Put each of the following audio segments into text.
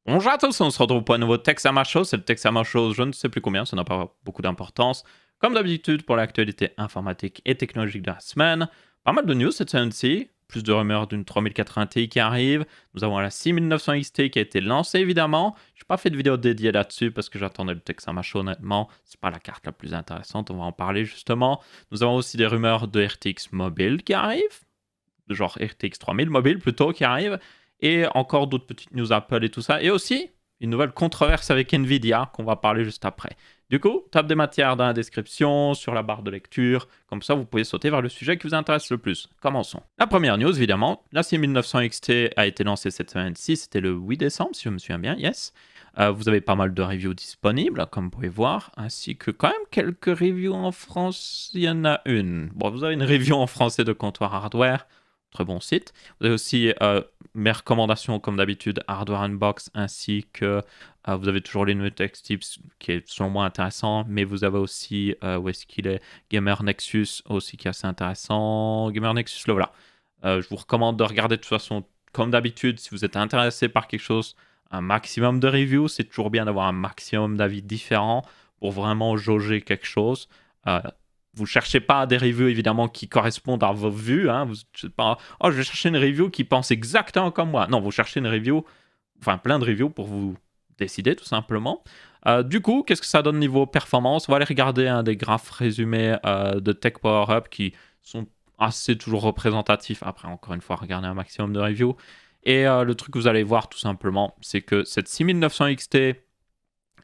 Bonjour à tous, on se retrouve pour un nouveau Texama Show. C'est le Texama Show, je ne sais plus combien, ça n'a pas beaucoup d'importance. Comme d'habitude, pour l'actualité informatique et technologique de la semaine, pas mal de news cette semaine-ci. Plus de rumeurs d'une 3080 Ti qui arrive. Nous avons la 6900 XT qui a été lancée évidemment. Je n'ai pas fait de vidéo dédiée là-dessus parce que j'attendais le Texama Show honnêtement. C'est pas la carte la plus intéressante, on va en parler justement. Nous avons aussi des rumeurs de RTX mobile qui arrivent. Genre RTX 3000 mobile plutôt qui arrive. Et encore d'autres petites news Apple et tout ça. Et aussi, une nouvelle controverse avec Nvidia qu'on va parler juste après. Du coup, tape des matières dans la description, sur la barre de lecture. Comme ça, vous pouvez sauter vers le sujet qui vous intéresse le plus. Commençons. La première news, évidemment, la 6900 XT a été lancée cette semaine-ci. C'était le 8 décembre, si je me souviens bien, yes. Vous avez pas mal de reviews disponibles, comme vous pouvez voir, ainsi que quand même quelques reviews en France. Il y en a une. Bon, vous avez une review en français de Comptoir Hardware. Très bon site. Vous avez aussi mes recommandations, comme d'habitude, Hardware Unbox, ainsi que vous avez toujours les nouveaux tech tips qui est selon moi intéressant, mais vous avez aussi, où est-ce qu'il est, Gamer Nexus aussi qui est assez intéressant. Gamer Nexus, là voilà. Je vous recommande de regarder de toute façon, comme d'habitude, si vous êtes intéressé par quelque chose, un maximum de reviews. C'est toujours bien d'avoir un maximum d'avis différents pour vraiment jauger quelque chose. Vous cherchez pas des reviews évidemment qui correspondent à vos vues. Hein. Vous ne pas, oh, je vais chercher une review qui pense exactement comme moi. Non, vous cherchez une review, enfin plein de reviews pour vous décider tout simplement. Du coup, qu'est-ce que ça donne niveau performance? On va aller regarder un des graphes résumés de Tech Power Up qui sont assez toujours représentatifs. Après, encore une fois, regardez un maximum de reviews. Et le truc que vous allez voir tout simplement, c'est que cette 6900 XT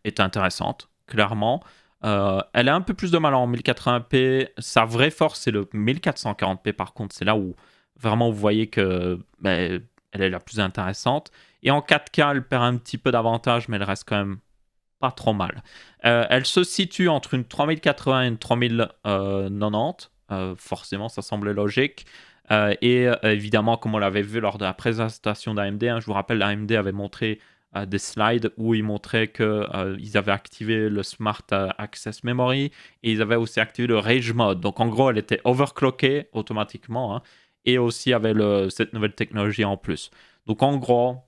est intéressante, clairement. Elle a un peu plus de mal en 1080p. Sa vraie force, c'est le 1440p par contre. C'est là où vraiment vous voyez que elle est la plus intéressante. Et en 4K, elle perd un petit peu d'avantage, mais elle reste quand même pas trop mal. Elle se situe entre une 3080 et une 3090. Forcément, ça semblait logique. Et évidemment, comme on l'avait vu lors de la présentation d'AMD, je vous rappelle, l'AMD avait montré des slides où ils montraient qu'ils avaient activé le Smart Access Memory et ils avaient aussi activé le Rage Mode. Donc en gros, elle était overclockée automatiquement et aussi avait cette nouvelle technologie en plus. Donc en gros,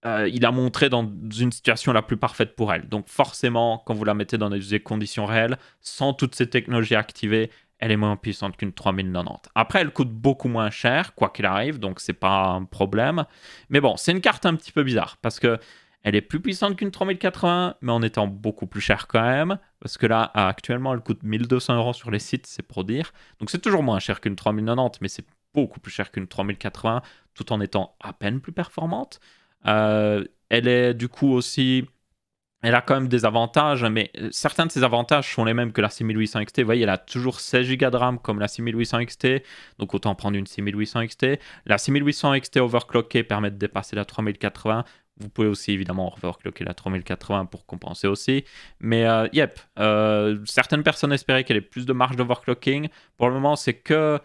il a montré dans une situation la plus parfaite pour elle. Donc forcément, quand vous la mettez dans des conditions réelles, sans toutes ces technologies activées, elle est moins puissante qu'une 3090. Après, elle coûte beaucoup moins cher, quoi qu'il arrive, donc c'est pas un problème. Mais bon, c'est une carte un petit peu bizarre, parce que elle est plus puissante qu'une 3080, mais en étant beaucoup plus chère quand même, parce que là, actuellement, elle coûte 1200 € sur les sites, c'est pour dire. Donc c'est toujours moins cher qu'une 3090, mais c'est beaucoup plus cher qu'une 3080, tout en étant à peine plus performante. Elle est du coup aussi... Elle a quand même des avantages, mais certains de ces avantages sont les mêmes que la 6800 XT. Vous voyez, elle a toujours 16 Go de RAM comme la 6800 XT, donc autant prendre une 6800 XT. La 6800 XT overclockée permet de dépasser la 3080. Vous pouvez aussi évidemment overclocker la 3080 pour compenser aussi. Mais certaines personnes espéraient qu'elle ait plus de marge d'overclocking. Pour le moment, c'est que...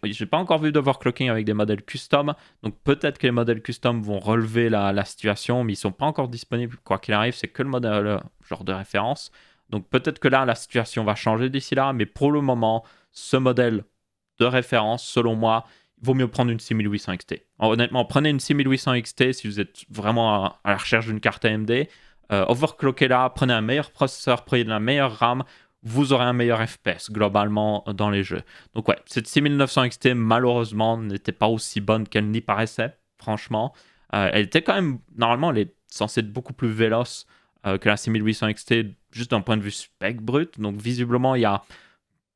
J'ai pas encore vu d'overclocking avec des modèles custom, donc peut-être que les modèles custom vont relever la situation, mais ils sont pas encore disponibles. Quoi qu'il arrive, c'est que le modèle genre de référence. Donc peut-être que là, la situation va changer d'ici là, mais pour le moment, ce modèle de référence, selon moi, il vaut mieux prendre une 6800 XT. Honnêtement, prenez une 6800 XT si vous êtes vraiment à la recherche d'une carte AMD. Overclockez-la, prenez un meilleur processeur, prenez de la meilleure RAM, vous aurez un meilleur FPS globalement dans les jeux. Donc ouais, cette 6900 XT malheureusement n'était pas aussi bonne qu'elle n'y paraissait, franchement. Elle était quand même, normalement elle est censée être beaucoup plus véloce que la 6800 XT, juste d'un point de vue spec brut. Donc visiblement il y a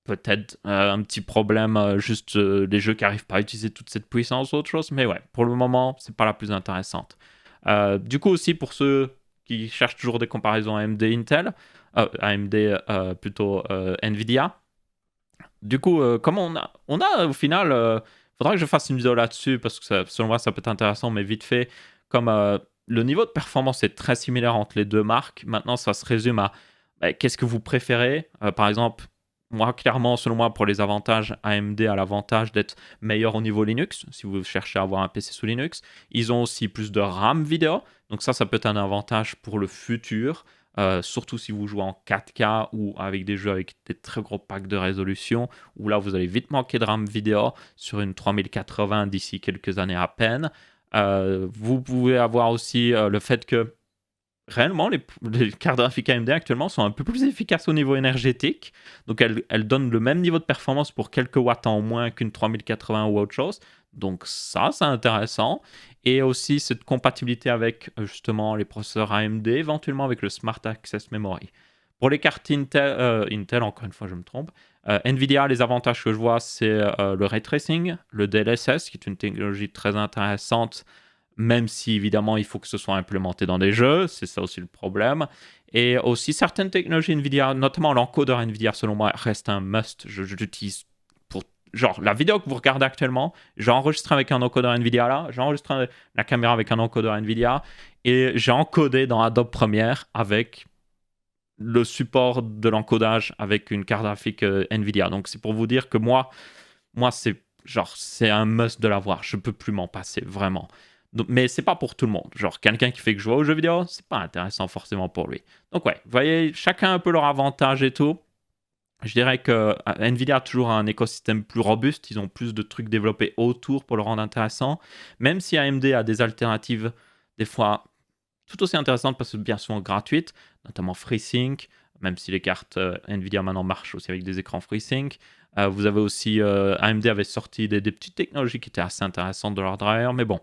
peut-être un petit problème, juste les jeux qui n'arrivent pas à utiliser toute cette puissance ou autre chose. Mais ouais, pour le moment c'est pas la plus intéressante. Du coup aussi pour ceux qui cherchent toujours des comparaisons AMD Intel, AMD plutôt Nvidia. Du coup, comme on a au final, faudra que je fasse une vidéo là-dessus parce que selon moi ça peut être intéressant, mais vite fait, comme le niveau de performance est très similaire entre les deux marques, maintenant ça se résume à qu'est-ce que vous préférez. Par exemple, moi clairement, selon moi, pour les avantages, AMD a l'avantage d'être meilleur au niveau Linux, si vous cherchez à avoir un PC sous Linux. Ils ont aussi plus de RAM vidéo, donc ça peut être un avantage pour le futur. Surtout si vous jouez en 4K ou avec des jeux avec des très gros packs de résolution, où là vous allez vite manquer de RAM vidéo sur une 3080 d'ici quelques années à peine. Vous pouvez avoir aussi le fait que réellement, les cartes graphiques AMD actuellement sont un peu plus efficaces au niveau énergétique. Donc, elles donnent le même niveau de performance pour quelques watts en moins qu'une 3080 ou autre chose. Donc, ça, c'est intéressant. Et aussi, cette compatibilité avec justement les processeurs AMD, éventuellement avec le Smart Access Memory. Pour les cartes Intel, encore une fois, je me trompe. Nvidia, les avantages que je vois, c'est le ray tracing, le DLSS, qui est une technologie très intéressante, même si évidemment il faut que ce soit implémenté dans des jeux, c'est ça aussi le problème. Et aussi certaines technologies Nvidia, notamment l'encodeur Nvidia, selon moi, reste un must. Je l'utilise pour genre la vidéo que vous regardez actuellement. J'ai enregistré avec un encodeur Nvidia là, j'ai enregistré la caméra avec un encodeur Nvidia et j'ai encodé dans Adobe Premiere avec le support de l'encodage avec une carte graphique Nvidia. Donc c'est pour vous dire que moi c'est un must de l'avoir. Je peux plus m'en passer vraiment. Donc, mais c'est pas pour tout le monde. Genre quelqu'un qui fait que je joue aux jeux vidéo, c'est pas intéressant forcément pour lui. Donc ouais, vous voyez, chacun un peu leur avantage et tout. Je dirais que Nvidia a toujours un écosystème plus robuste. Ils ont plus de trucs développés autour pour le rendre intéressant. Même si AMD a des alternatives des fois tout aussi intéressantes parce que bien souvent gratuites, notamment FreeSync, même si les cartes Nvidia maintenant marchent aussi avec des écrans FreeSync. Vous avez aussi, AMD avait sorti des petites technologies qui étaient assez intéressantes de leur driver, mais bon,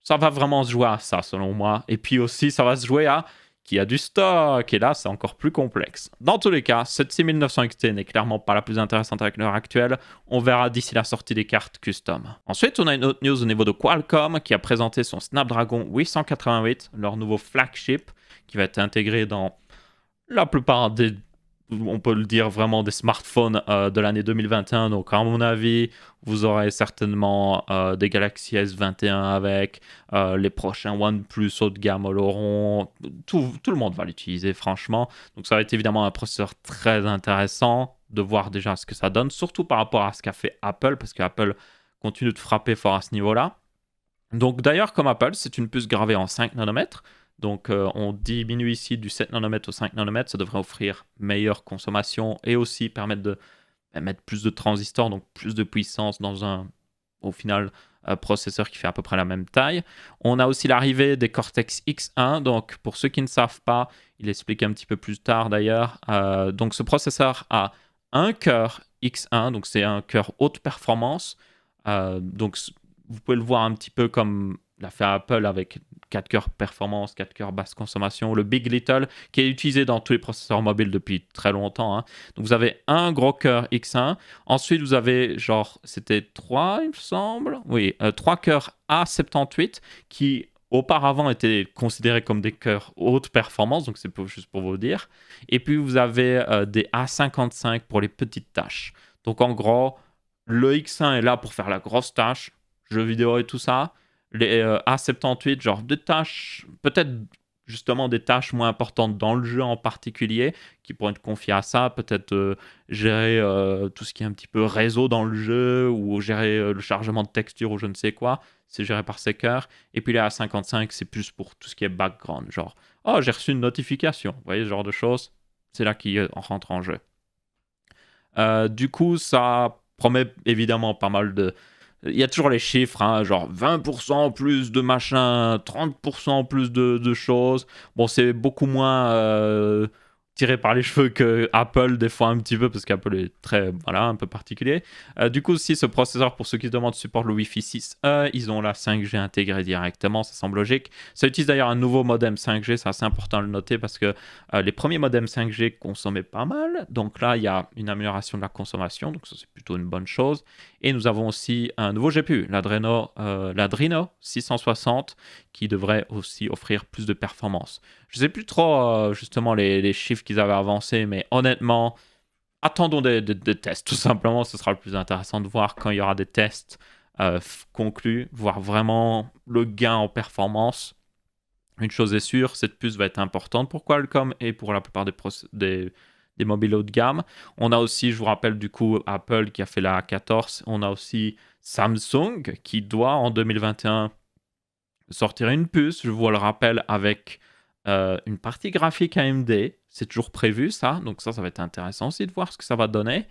ça va vraiment se jouer à ça selon moi. Et puis aussi, ça va se jouer à qui a du stock, et là, c'est encore plus complexe. Dans tous les cas, cette 6900 XT n'est clairement pas la plus intéressante avec l'heure actuelle. On verra d'ici la sortie des cartes custom. Ensuite, on a une autre news au niveau de Qualcomm qui a présenté son Snapdragon 888, leur nouveau flagship, qui va être intégré dans la plupart des, on peut le dire vraiment, des smartphones de l'année 2021. Donc, à mon avis, vous aurez certainement des Galaxy S21 avec, les prochains OnePlus haut de gamme l'auront. Tout le monde va l'utiliser, franchement. Donc, ça va être évidemment un processeur très intéressant de voir déjà ce que ça donne, surtout par rapport à ce qu'a fait Apple, parce qu'Apple continue de frapper fort à ce niveau-là. Donc, d'ailleurs, comme Apple, c'est une puce gravée en 5 nanomètres. Donc, on diminue ici du 7 nanomètres au 5 nanomètres. Ça devrait offrir meilleure consommation et aussi permettre de mettre plus de transistors, donc plus de puissance dans un, au final, processeur qui fait à peu près la même taille. On a aussi l'arrivée des Cortex X1. Donc, pour ceux qui ne savent pas, il explique un petit peu plus tard d'ailleurs. Donc, ce processeur a un cœur X1. Donc, c'est un cœur haute performance. Donc, vous pouvez le voir un petit peu comme l'a fait Apple avec 4 cœurs performance, 4 cœurs basse consommation, le Big Little qui est utilisé dans tous les processeurs mobiles depuis très longtemps. Hein. Donc vous avez un gros cœur X1, ensuite vous avez genre, c'était 3 il me semble, oui, 3 cœurs A78 qui auparavant étaient considérés comme des cœurs haute performance, donc c'est juste pour vous dire. Et puis vous avez des A55 pour les petites tâches. Donc en gros, le X1 est là pour faire la grosse tâche, jeux vidéo et tout ça. Les A78, genre des tâches, peut-être justement des tâches moins importantes dans le jeu en particulier, qui pourraient être confiées à ça, peut-être gérer tout ce qui est un petit peu réseau dans le jeu, ou gérer le chargement de texture ou je ne sais quoi, c'est géré par ces cœurs. Et puis les A55, c'est plus pour tout ce qui est background, genre, oh j'ai reçu une notification, vous voyez ce genre de choses, c'est là qui rentre en jeu. Du coup, ça promet évidemment pas mal de... Il y a toujours les chiffres, hein, genre 20% plus de machin, 30% plus de choses. Bon, c'est beaucoup moins tiré par les cheveux que Apple, des fois un petit peu, parce qu'Apple est très, voilà, un peu particulier. Du coup, si ce processeur, pour ceux qui se demandent, supporte le Wi-Fi 6E, ils ont la 5G intégrée directement, ça semble logique. Ça utilise d'ailleurs un nouveau modem 5G, c'est assez important de le noter, parce que les premiers modems 5G consommaient pas mal. Donc là, il y a une amélioration de la consommation, donc ça c'est plutôt une bonne chose. Et nous avons aussi un nouveau GPU, l'Adreno 660, qui devrait aussi offrir plus de performance. Je ne sais plus trop justement les chiffres qu'ils avaient avancés, mais honnêtement, attendons des tests, tout simplement. Ce sera le plus intéressant de voir quand il y aura des tests conclus, voir vraiment le gain en performance. Une chose est sûre, cette puce va être importante pour Qualcomm et pour la plupart des mobiles haut de gamme. On a aussi, je vous rappelle du coup, Apple qui a fait la A14. On a aussi Samsung qui doit en 2021 sortir une puce, je vous le rappelle, avec une partie graphique AMD. C'est toujours prévu ça, donc ça va être intéressant aussi de voir ce que ça va donner.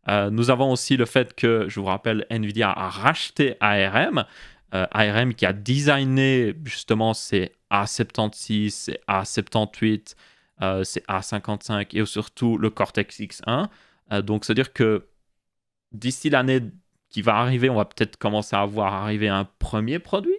Nous avons aussi le fait que, je vous rappelle, Nvidia a racheté ARM. ARM qui a designé justement ces A76, ces A78, ces A55 et surtout le Cortex X1. Donc, c'est-à-dire que d'ici l'année qui va arriver, on va peut-être commencer à voir arriver un premier produit,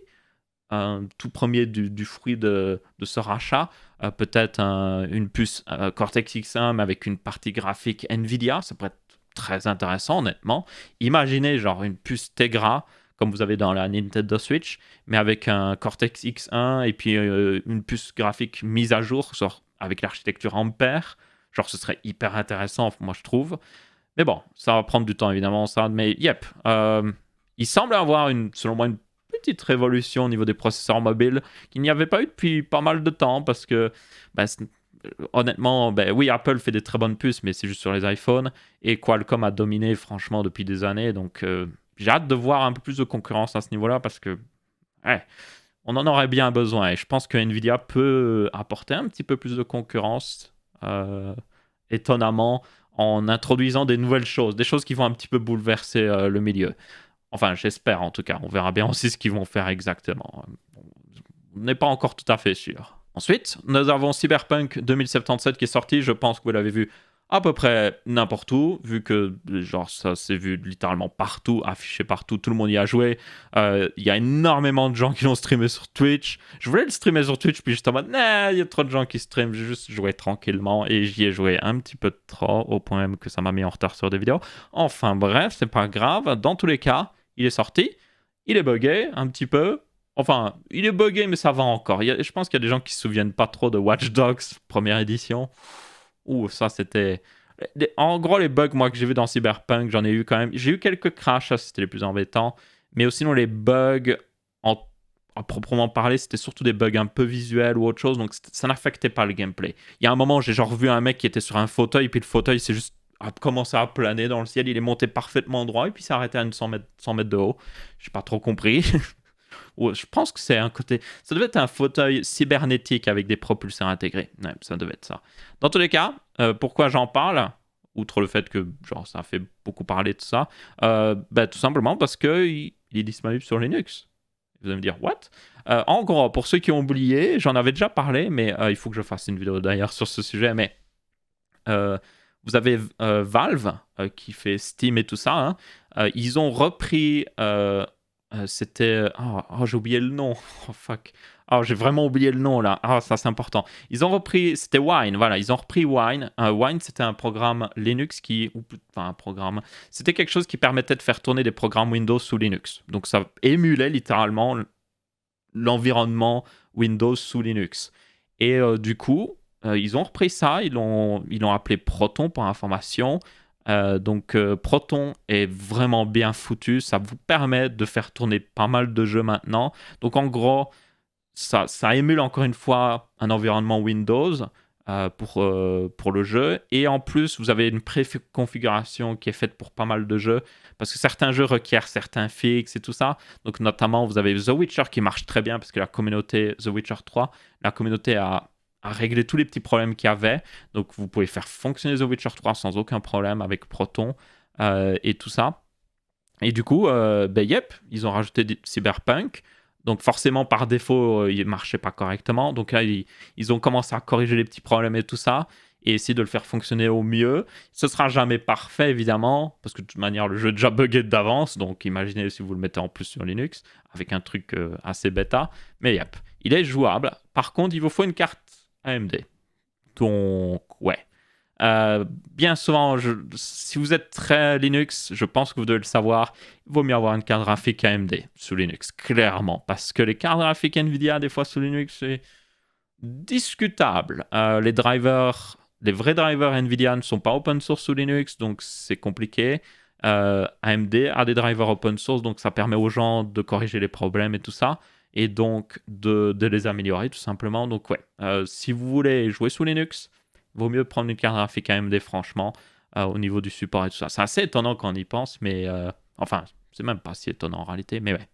un tout premier du fruit de ce rachat, peut-être une puce Cortex X1 mais avec une partie graphique Nvidia, ça pourrait être très intéressant honnêtement. Imaginez genre une puce Tegra comme vous avez dans la Nintendo Switch, mais avec un Cortex X1 et puis une puce graphique mise à jour genre, avec l'architecture Ampere, genre ce serait hyper intéressant moi je trouve. Mais bon, ça va prendre du temps évidemment ça, mais yep, il semble avoir selon moi une petite révolution au niveau des processeurs mobiles qu'il n'y avait pas eu depuis pas mal de temps parce que bah, honnêtement, ben, oui, Apple fait des très bonnes puces, mais c'est juste sur les iPhones et Qualcomm a dominé franchement depuis des années, donc j'ai hâte de voir un peu plus de concurrence à ce niveau-là parce que ouais, on en aurait bien besoin et je pense que Nvidia peut apporter un petit peu plus de concurrence étonnamment en introduisant des nouvelles choses, des choses qui vont un petit peu bouleverser le milieu. Enfin, j'espère en tout cas. On verra bien aussi ce qu'ils vont faire exactement. On n'est pas encore tout à fait sûr. Ensuite, nous avons Cyberpunk 2077 qui est sorti. Je pense que vous l'avez vu à peu près n'importe où, vu que genre ça s'est vu littéralement partout, affiché partout, tout le monde y a joué. Il y a énormément de gens qui l'ont streamé sur Twitch. Je voulais le streamer sur Twitch, puis j'étais en mode, nah, il y a trop de gens qui streament, j'ai juste joué tranquillement, et j'y ai joué un petit peu trop, au point même que ça m'a mis en retard sur des vidéos. Enfin bref, c'est pas grave. Dans tous les cas, il est sorti, il est buggé un petit peu. Enfin, il est buggé, mais ça va encore. Je pense qu'il y a des gens qui se souviennent pas trop de Watch Dogs, première édition. Ouh, ça c'était... En gros, les bugs, moi, que j'ai vu dans Cyberpunk, j'en ai eu quand même... J'ai eu quelques crashs, ça c'était les plus embêtants. Mais sinon, les bugs, à proprement parler, c'était surtout des bugs un peu visuels ou autre chose. Donc, ça n'affectait pas le gameplay. Il y a un moment, j'ai genre vu un mec qui était sur un fauteuil, puis le fauteuil, c'est juste a commencé à planer dans le ciel. Il est monté parfaitement droit, et puis s'est arrêté à 100 mètres de haut. J'ai pas trop compris. Je pense que c'est un côté... Ça devait être un fauteuil cybernétique avec des propulseurs intégrés. Ouais, ça devait être ça. Dans tous les cas, pourquoi j'en parle, outre le fait que genre, ça a fait beaucoup parler de ça, tout simplement parce qu'il est disponible sur Linux. Vous allez me dire, what? En gros, pour ceux qui ont oublié, j'en avais déjà parlé, mais il faut que je fasse une vidéo d'ailleurs sur ce sujet, mais vous avez Valve qui fait Steam et tout ça. Hein. Ils ont repris... c'était... Oh, j'ai oublié le nom. Oh, fuck. Oh, j'ai vraiment oublié le nom, là. Ah, ça, c'est important. Ils ont repris... C'était Wine, voilà. Ils ont repris Wine. Wine, c'était un programme Linux qui... Enfin, un programme... C'était quelque chose qui permettait de faire tourner des programmes Windows sous Linux. Donc, ça émulait littéralement l'environnement Windows sous Linux. Et du coup, ils ont repris ça. Ils l'ont appelé Proton pour information. Donc Proton est vraiment bien foutu, ça vous permet de faire tourner pas mal de jeux maintenant. Donc en gros, ça émule encore une fois un environnement Windows pour le jeu. Et en plus, vous avez une préconfiguration qui est faite pour pas mal de jeux, parce que certains jeux requièrent certains fixes et tout ça. Donc notamment, vous avez The Witcher qui marche très bien, parce que la communauté, The Witcher 3, la communauté a régler tous les petits problèmes qu'il y avait. Donc, vous pouvez faire fonctionner The Witcher 3 sans aucun problème avec Proton et tout ça. Et du coup, yep, ils ont rajouté Cyberpunk. Donc, forcément, par défaut, il ne marchait pas correctement. Donc là, ils ont commencé à corriger les petits problèmes et tout ça et essayer de le faire fonctionner au mieux. Ce ne sera jamais parfait, évidemment, parce que de toute manière, le jeu est déjà buggé d'avance. Donc, imaginez si vous le mettez en plus sur Linux avec un truc assez bêta. Mais yep, il est jouable. Par contre, il vous faut une carte AMD. Donc, ouais. Bien souvent, si vous êtes très Linux, je pense que vous devez le savoir, il vaut mieux avoir une carte graphique AMD sous Linux, clairement. Parce que les cartes graphiques NVIDIA, des fois sous Linux, c'est discutable. Les drivers, les vrais drivers NVIDIA ne sont pas open source sous Linux, donc c'est compliqué. AMD a des drivers open source, donc ça permet aux gens de corriger les problèmes et tout ça. Et donc de les améliorer tout simplement. Donc ouais, si vous voulez jouer sous Linux, il vaut mieux prendre une carte graphique AMD franchement au niveau du support et tout ça. C'est assez étonnant quand on y pense, mais enfin, c'est même pas si étonnant en réalité, mais ouais.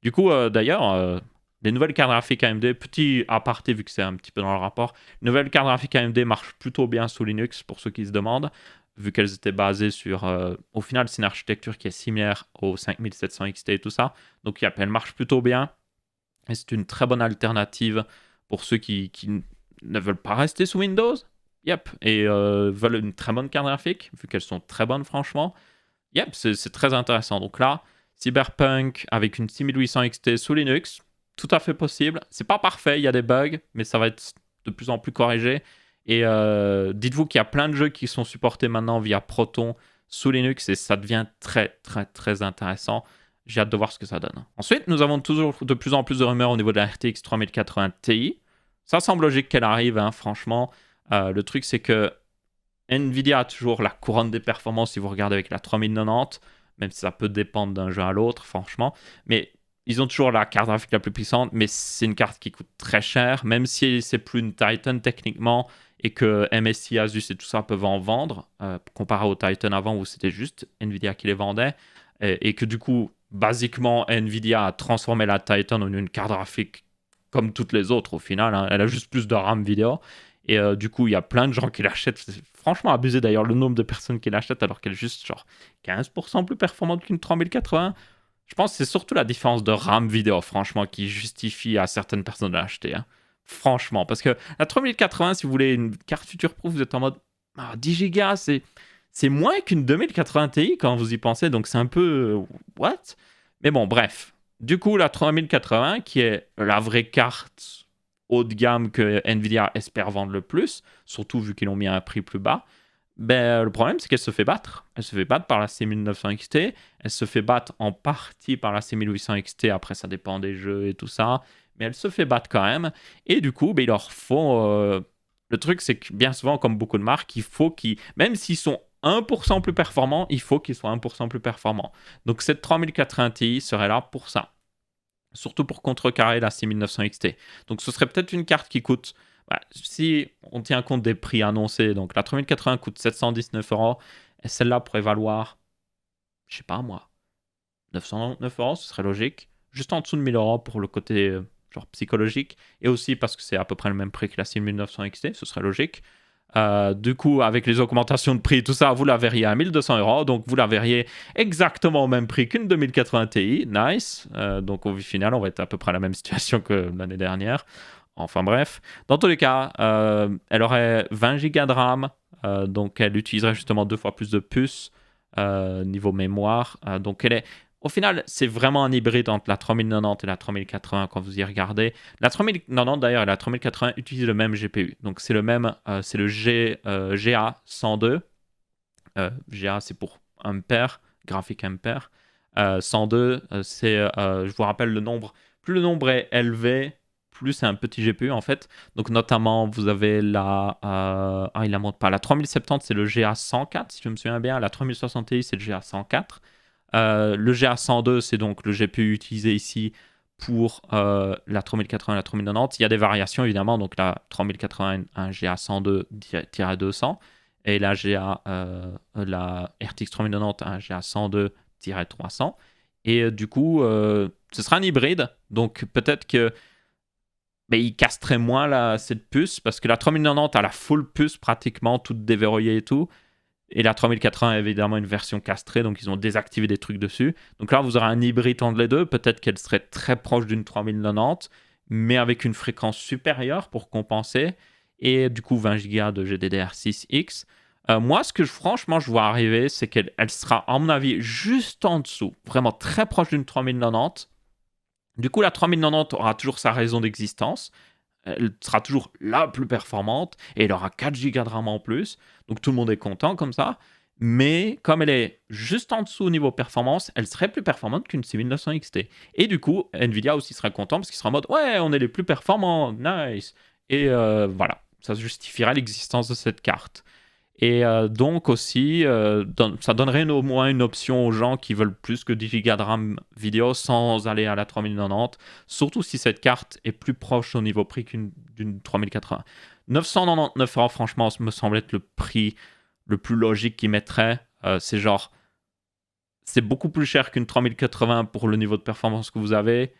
Du coup, d'ailleurs, les nouvelles cartes graphiques AMD, petit aparté vu que c'est un petit peu dans le rapport, les nouvelles cartes graphiques AMD marchent plutôt bien sous Linux pour ceux qui se demandent. vu qu'elles étaient basées sur... au final, c'est une architecture qui est similaire au 5700 XT et tout ça. Donc, elle marche plutôt bien. Et c'est une très bonne alternative pour ceux qui ne veulent pas rester sous Windows. Yep. Et veulent une très bonne carte graphique, vu qu'elles sont très bonnes, franchement. Yep, c'est très intéressant. Donc là, Cyberpunk avec une 6800 XT sous Linux, tout à fait possible. C'est pas parfait, il y a des bugs, mais ça va être de plus en plus corrigé. Et dites-vous qu'il y a plein de jeux qui sont supportés maintenant via Proton sous Linux et ça devient très, très, très intéressant. J'ai hâte de voir ce que ça donne. Ensuite, nous avons toujours de plus en plus de rumeurs au niveau de la RTX 3080 Ti. Ça semble logique qu'elle arrive, hein, franchement. Le truc, c'est que Nvidia a toujours la couronne des performances si vous regardez avec la 3090, même si ça peut dépendre d'un jeu à l'autre, franchement. Mais ils ont toujours la carte graphique la plus puissante, mais c'est une carte qui coûte très cher, même si c'est plus une Titan techniquement et que MSI, Asus et tout ça peuvent en vendre, comparé au Titan avant où c'était juste Nvidia qui les vendait, et que du coup, basiquement, Nvidia a transformé la Titan en une carte graphique comme toutes les autres au final, hein. Elle a juste plus de RAM vidéo. Et du coup, il y a plein de gens qui l'achètent. C'est franchement abusé d'ailleurs le nombre de personnes qui l'achètent alors qu'elle est juste genre 15% plus performante qu'une 3080. Je pense que c'est surtout la différence de RAM vidéo, franchement, qui justifie à certaines personnes de l'acheter, hein. Franchement, parce que la 3080, si vous voulez une carte future-proof, vous êtes en mode 10 Go, c'est moins qu'une 2080 Ti quand vous y pensez, donc c'est un peu what? Mais bon, bref. Du coup, la 3080, qui est la vraie carte haut de gamme que Nvidia espère vendre le plus, surtout vu qu'ils ont mis un prix plus bas, ben, le problème, c'est qu'elle se fait battre. Elle se fait battre par la 6900 XT. Elle se fait battre en partie par la 6800 XT. Après, ça dépend des jeux et tout ça. Mais elle se fait battre quand même. Et du coup, ben, il leur faut... Le truc, c'est que bien souvent, comme beaucoup de marques, il faut qu'ils... Même s'ils sont 1% plus performants, il faut qu'ils soient 1% plus performants. Donc cette 3080 Ti serait là pour ça. Surtout pour contrecarrer la 6900 XT. Donc ce serait peut-être une carte qui coûte... si on tient compte des prix annoncés, donc la 3080 coûte 719€, et celle-là pourrait valoir, je sais pas moi, 999€, ce serait logique. Juste en dessous de 1000€ pour le côté genre psychologique, et aussi parce que c'est à peu près le même prix que la 6900 XT, ce serait logique. Du coup, avec les augmentations de prix et tout ça, vous la verriez à 1200€, donc vous la verriez exactement au même prix qu'une 2080 Ti, nice. Donc au final, on va être à peu près à la même situation que l'année dernière. Enfin bref, dans tous les cas, elle aurait 20 Go de RAM, donc elle utiliserait justement 2 fois plus de puces niveau mémoire. Donc elle est, au final, c'est vraiment un hybride entre la 3090 et la 3080 quand vous y regardez. La 3090 d'ailleurs et la 3080 utilisent le même GPU, donc c'est le même, c'est le GA102. GA c'est pour Ampère, graphique Ampère. 102, c'est, je vous rappelle le nombre, plus le nombre est élevé, plus c'est un petit GPU en fait. Donc notamment vous avez la... il la montre pas. La 3070 c'est le GA104 si je me souviens bien. La 3060 Ti c'est le GA104. Le GA102 c'est donc le GPU utilisé ici pour la 3080 et la 3090. Il y a des variations évidemment. Donc la 3080 un GA102-200 et la RTX 3090 un GA102-300. Et du coup ce sera un hybride. Donc peut-être que il casterait moins cette puce parce que la 3090 a la full puce pratiquement, toute déverrouillée et tout. Et la 3080 est évidemment une version castrée, donc ils ont désactivé des trucs dessus. Donc là, vous aurez un hybride entre les deux. Peut-être qu'elle serait très proche d'une 3090, mais avec une fréquence supérieure pour compenser. Et du coup, 20 Go de GDDR6X. Moi, ce que franchement je vois arriver, c'est qu'elle sera, à mon avis, juste en dessous, vraiment très proche d'une 3090. Du coup, la 3090 aura toujours sa raison d'existence. Elle sera toujours la plus performante et elle aura 4 Go de RAM en plus. Donc tout le monde est content comme ça. Mais comme elle est juste en dessous au niveau performance, elle serait plus performante qu'une 6900 XT. Et du coup, Nvidia aussi sera content parce qu'il sera en mode ouais, on est les plus performants, nice. Et voilà, ça justifiera l'existence de cette carte. Et donc aussi, ça donnerait au moins une option aux gens qui veulent plus que 10 Go de RAM vidéo sans aller à la 3090, surtout si cette carte est plus proche au niveau prix d'une 3080. 999€, franchement, me semble être le prix le plus logique qu'ils mettraient. C'est beaucoup plus cher qu'une 3080 pour le niveau de performance que vous avez,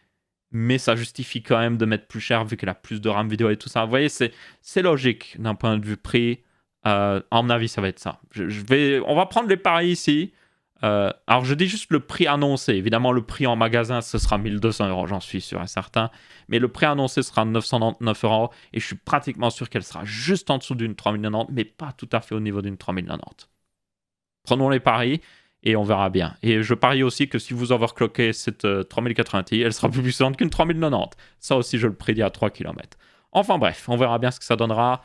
mais ça justifie quand même de mettre plus cher vu qu'elle a plus de RAM vidéo et tout ça. Vous voyez, c'est logique d'un point de vue prix. À mon avis, ça va être ça. On va prendre les paris ici. Alors, je dis juste le prix annoncé. Évidemment, le prix en magasin, ce sera 1200 euros, j'en suis sûr et certain. Mais le prix annoncé sera 999 euros. Et je suis pratiquement sûr qu'elle sera juste en dessous d'une 3090, mais pas tout à fait au niveau d'une 3090. Prenons les paris et on verra bien. Et je parie aussi que si vous overclockez cette 3080 Ti, elle sera plus puissante qu'une 3090. Ça aussi, je le prédis à 3 km. Enfin bref, on verra bien ce que ça donnera.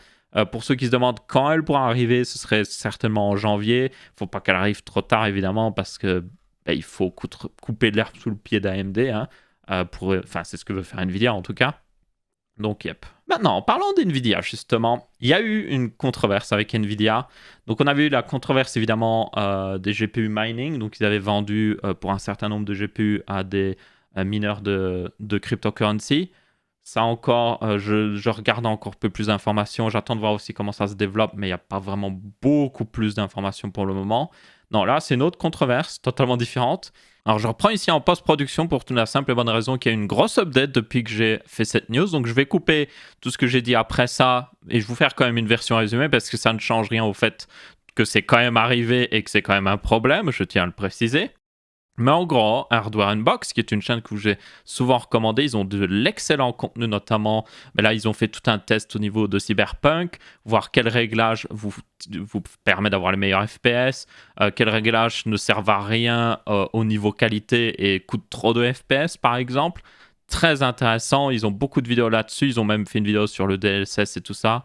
Pour ceux qui se demandent quand elle pourra arriver, ce serait certainement en janvier. Il ne faut pas qu'elle arrive trop tard, évidemment, parce que il faut couper de l'herbe sous le pied d'AMD. Hein, c'est ce que veut faire Nvidia, en tout cas. Donc, yep. Maintenant, en parlant d'NVIDIA, justement, il y a eu une controverse avec NVIDIA. Donc, on avait eu la controverse, évidemment, des GPU mining. Donc, ils avaient vendu pour un certain nombre de GPU à des mineurs de cryptocurrency. Ça encore, je regarde encore un peu plus d'informations. J'attends de voir aussi comment ça se développe, mais il n'y a pas vraiment beaucoup plus d'informations pour le moment. Non, là, c'est une autre controverse, totalement différente. Alors, je reprends ici en post-production pour la simple et bonne raison qu'il y a une grosse update depuis que j'ai fait cette news. Donc, je vais couper tout ce que j'ai dit après ça et je vais vous faire quand même une version résumée parce que ça ne change rien au fait que c'est quand même arrivé et que c'est quand même un problème, je tiens à le préciser. Mais en gros, Hardware Unbox, qui est une chaîne que j'ai souvent recommandée, ils ont de l'excellent contenu, notamment. Mais là, ils ont fait tout un test au niveau de Cyberpunk, voir quel réglage vous permet d'avoir les meilleurs FPS, quels réglages ne servent à rien au niveau qualité et coûtent trop de FPS, par exemple. Très intéressant, ils ont beaucoup de vidéos là-dessus, ils ont même fait une vidéo sur le DLSS et tout ça.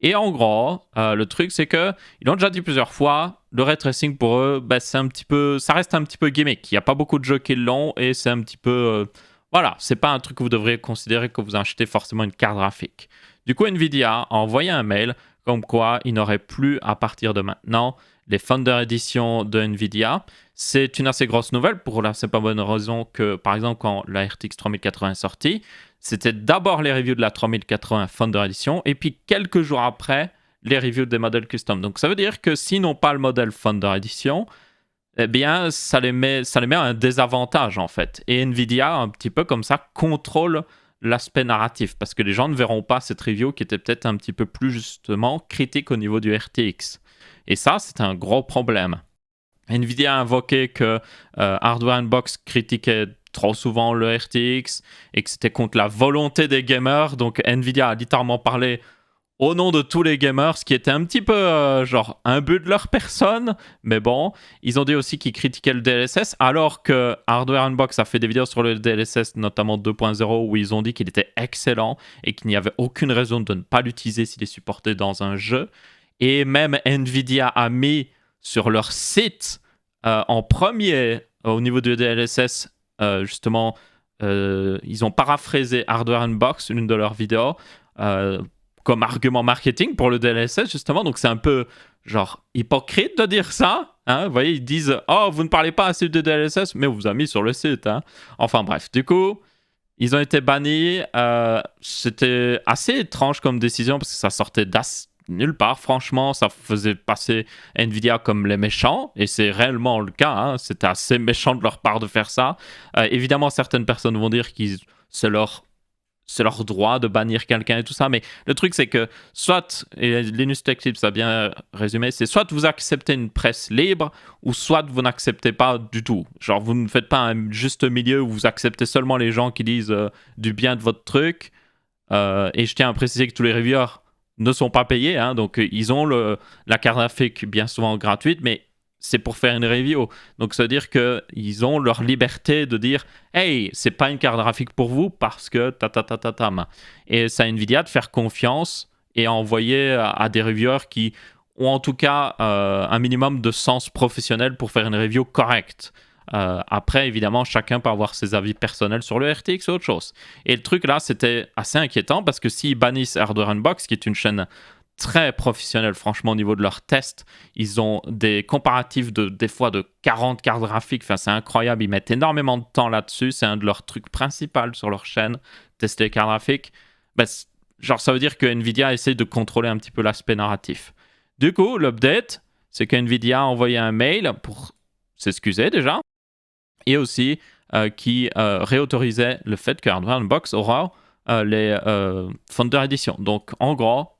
Et en gros, le truc, c'est que ils l'ont déjà dit plusieurs fois, le ray tracing pour eux, ça reste un petit peu gimmick. Il n'y a pas beaucoup de jeux qui l'ont et c'est un petit peu, voilà, c'est pas un truc que vous devriez considérer que vous achetez forcément une carte graphique. Du coup, Nvidia a envoyé un mail comme quoi il n'aurait plus à partir de maintenant les Thunder Edition de Nvidia. C'est une assez grosse nouvelle pour la simple bonne raison que, par exemple, quand la RTX 3080 est sortie, c'était d'abord les reviews de la 3080 Thunder Edition et puis quelques jours après, les reviews des modèles custom. Donc ça veut dire que s'ils n'ont pas le modèle Thunder Edition, eh bien ça les met à un désavantage en fait. Et Nvidia, un petit peu comme ça, contrôle l'aspect narratif parce que les gens ne verront pas cette review qui était peut-être un petit peu plus justement critique au niveau du RTX. Et ça, c'est un gros problème. Nvidia a invoqué que Hardware Unbox critiquait trop souvent le RTX et que c'était contre la volonté des gamers. Donc Nvidia a littéralement parlé au nom de tous les gamers, ce qui était un petit peu genre un but de leur personne. Mais bon, ils ont dit aussi qu'ils critiquaient le DLSS, alors que Hardware Unbox a fait des vidéos sur le DLSS, notamment 2.0, où ils ont dit qu'il était excellent et qu'il n'y avait aucune raison de ne pas l'utiliser s'il est supporté dans un jeu. Et même Nvidia a mis sur leur site en premier au niveau du DLSS, justement, ils ont paraphrasé Hardware Unbox, une de leurs vidéos, comme argument marketing pour le DLSS, justement. Donc c'est un peu genre hypocrite de dire ça. Hein. Vous voyez, ils disent « Oh, vous ne parlez pas assez de DLSS, mais on vous a mis sur le site. Hein. » Enfin bref, du coup, ils ont été bannis. C'était assez étrange comme décision parce que ça sortait nulle part, franchement. Ça faisait passer Nvidia comme les méchants, et c'est réellement le cas. Hein. C'était assez méchant de leur part de faire ça. Évidemment, certaines personnes vont dire que c'est leur droit de bannir quelqu'un et tout ça, mais le truc c'est que soit, et Linus Tech Tips a bien résumé, c'est soit vous acceptez une presse libre, ou soit vous n'acceptez pas du tout. Genre vous ne faites pas un juste milieu où vous acceptez seulement les gens qui disent du bien de votre truc. Et je tiens à préciser que tous les reviewers ne sont pas payés, hein, donc ils ont la carte graphique bien souvent gratuite, mais c'est pour faire une review. Donc ça veut dire qu'ils ont leur liberté de dire « Hey, c'est pas une carte graphique pour vous parce que ta. » Et ça a Nvidia de faire confiance et envoyer à des reviewers qui ont en tout cas un minimum de sens professionnel pour faire une review correcte. Après, évidemment, chacun peut avoir ses avis personnels sur le RTX ou autre chose. Et le truc là, c'était assez inquiétant parce que s'ils bannissent Hardware Unbox, qui est une chaîne très professionnels, franchement, au niveau de leurs tests. Ils ont des comparatifs des fois de 40 cartes graphiques. Enfin, c'est incroyable. Ils mettent énormément de temps là-dessus. C'est un de leurs trucs principaux sur leur chaîne, tester les cartes graphiques. Genre, ça veut dire que Nvidia essaie de contrôler un petit peu l'aspect narratif. Du coup, l'update, c'est que Nvidia a envoyé un mail pour s'excuser déjà et aussi qui réautorisait le fait que Hardware Unbox aura les Thunder Edition. Donc, en gros,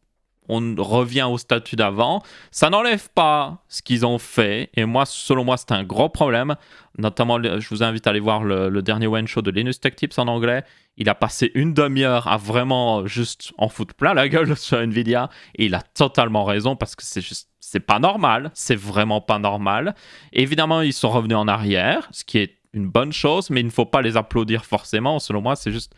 on revient au statut d'avant. Ça n'enlève pas ce qu'ils ont fait. Et moi, selon moi, c'est un gros problème. Notamment, je vous invite à aller voir le dernier One Show de Linus Tech Tips en anglais. Il a passé une demi-heure à vraiment juste en foutre plein la gueule sur Nvidia. Et il a totalement raison parce que c'est pas normal. C'est vraiment pas normal. Et évidemment, ils sont revenus en arrière, ce qui est une bonne chose, mais il ne faut pas les applaudir forcément. Selon moi, c'est juste...